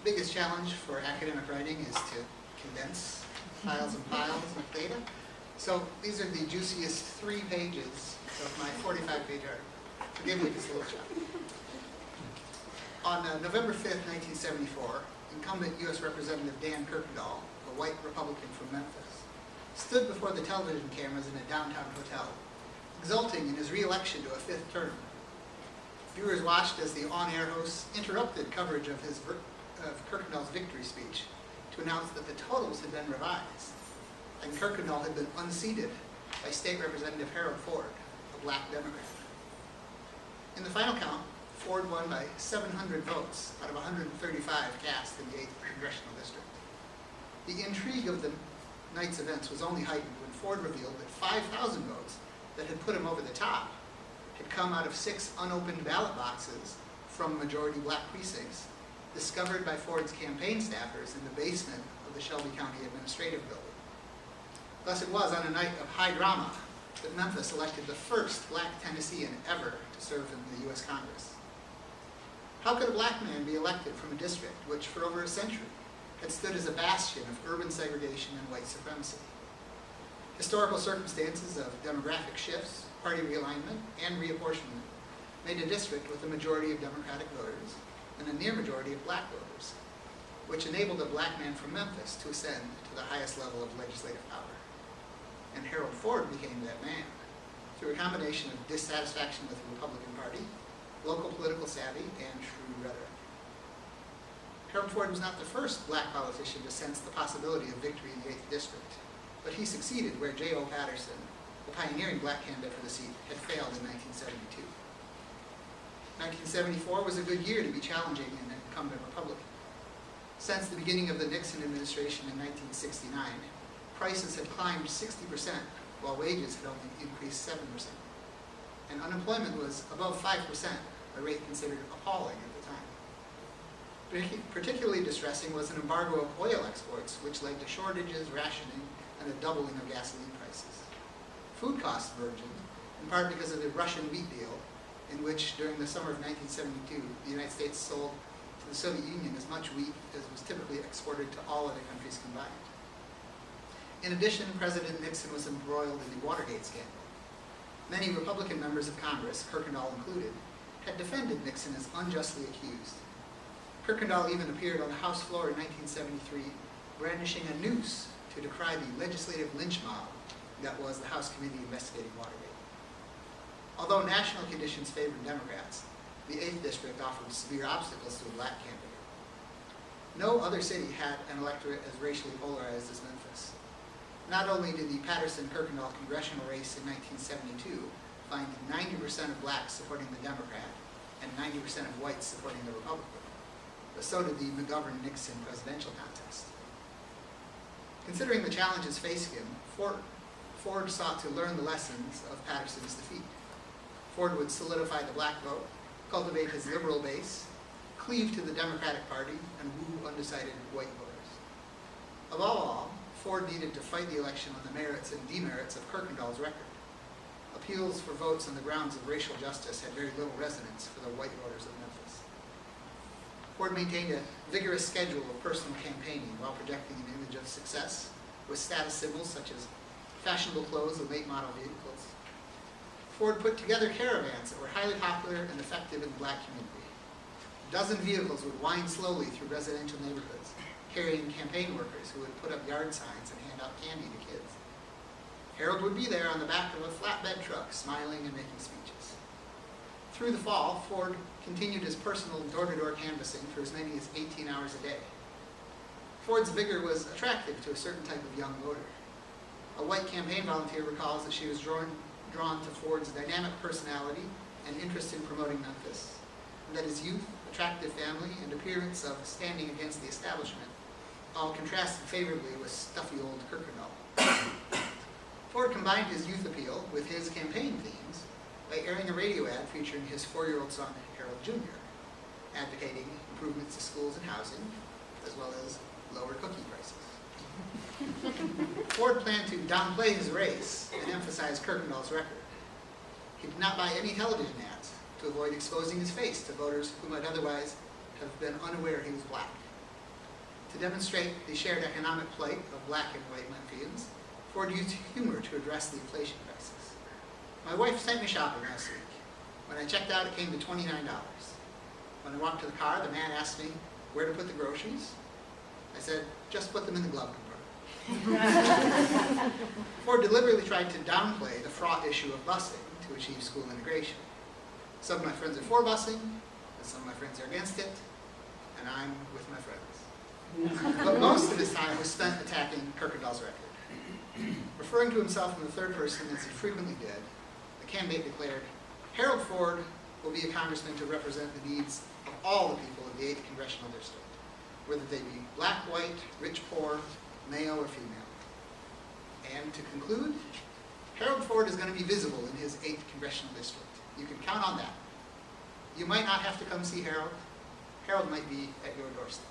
biggest challenge for academic writing is to condense piles and piles of data. So these are the juiciest 3 pages of my 45-page article. Forgive me if it's a little choppy. On November 5th, 1974, incumbent U.S. Representative Dan Kirkendall, a white Republican from Memphis, stood before the television cameras in a downtown hotel, exulting in his re-election to a 5th term. Viewers watched as the on-air hosts interrupted coverage of Kirkendall's victory speech to announce that the totals had been revised, and Kirkendall had been unseated by State Representative Harold Ford, a black Democrat. In the final count, Ford won by 700 votes out of 135 cast in the 8th Congressional District. The intrigue of the night's events was only heightened when Ford revealed that 5,000 votes that had put him over the top had come out of 6 unopened ballot boxes from majority black precincts discovered by Ford's campaign staffers in the basement of the Shelby County Administrative Building. Thus it was on a night of high drama that Memphis elected the first black Tennessean ever to serve in the U.S. Congress. How could a black man be elected from a district which, for over a century, had stood as a bastion of urban segregation and white supremacy? Historical circumstances of demographic shifts, party realignment, and reapportionment made a district with a majority of Democratic voters and a near majority of black voters, which enabled a black man from Memphis to ascend to the highest level of legislative power. And Harold Ford became that man through a combination of dissatisfaction with the Republican Party, local political savvy, and shrewd rhetoric. Harold Ford was not the first black politician to sense the possibility of victory in the 8th District, but he succeeded where J.O. Patterson, the pioneering black candidate for the seat, had failed in 1972. 1974 was a good year to be challenging an incumbent Republican. Since the beginning of the Nixon administration in 1969, prices had climbed 60%, while wages had only increased 7%. And unemployment was above 5%, a rate considered appalling at the time. Particularly distressing was an embargo of oil exports, which led to shortages, rationing, and a doubling of gasoline prices. Food costs burgeoned, in part because of the Russian wheat deal, in which, during the summer of 1972, the United States sold to the Soviet Union as much wheat as was typically exported to all other countries combined. In addition, President Nixon was embroiled in the Watergate scandal. Many Republican members of Congress, Kirkendall included, had defended Nixon as unjustly accused. Kirkendall even appeared on the House floor in 1973, brandishing a noose to decry the legislative lynch mob that was the House committee investigating Watergate. Although national conditions favored Democrats, the 8th District offered severe obstacles to a black candidate. No other city had an electorate as racially polarized as Memphis. Not only did the Patterson-Kirkendall congressional race in 1972 find 90% of blacks supporting the Democrat and 90% of whites supporting the Republican, but so did the McGovern-Nixon presidential contest. Considering the challenges facing him, Ford sought to learn the lessons of Patterson's defeat. Ford would solidify the black vote, cultivate his liberal base, cleave to the Democratic Party, and woo undecided white voters. Above all, Ford needed to fight the election on the merits and demerits of Kirkendall's record. Appeals for votes on the grounds of racial justice had very little resonance for the white voters of Memphis. Ford maintained a vigorous schedule of personal campaigning while projecting an image of success with status symbols such as fashionable clothes and late model vehicles. Ford put together caravans that were highly popular and effective in the black community. A dozen vehicles would wind slowly through residential neighborhoods, carrying campaign workers who would put up yard signs and hand out candy to kids. Harold would be there on the back of a flatbed truck, smiling and making speeches. Through the fall, Ford continued his personal door-to-door canvassing for as many as 18 hours a day. Ford's vigor was attractive to a certain type of young voter. A white campaign volunteer recalls that she was drawn to Ford's dynamic personality and interest in promoting Memphis, and that his youth, attractive family, and appearance of standing against the establishment all contrasted favorably with stuffy old Kirkendall. Ford combined his youth appeal with his campaign themes by airing a radio ad featuring his 4-year-old son, Harold Jr., advocating improvements to schools and housing, as well as lower cookie prices. Ford planned to downplay his race and emphasize Kirkendall's record. He did not buy any television ads to avoid exposing his face to voters who might otherwise have been unaware he was black. To demonstrate the shared economic plight of black and white Memphians, Ford used humor to address the inflation crisis. My wife sent me shopping last week. When I checked out, it came to $29. When I walked to the car, the man asked me where to put the groceries. I said, just put them in the glove compartment. Ford deliberately tried to downplay the fraught issue of busing to achieve school integration. Some of my friends are for busing, and some of my friends are against it, and I'm with my friends. But most of his time was spent attacking Kirkendall's record. Referring to himself in the third person, as he frequently did, the candidate declared, Harold Ford will be a congressman to represent the needs of all the people of the 8th Congressional District, whether they be black, white, rich, poor, male, or female. And to conclude, Harold Ford is going to be visible in his 8th Congressional District. You can count on that. You might not have to come see Harold. Harold might be at your doorstep.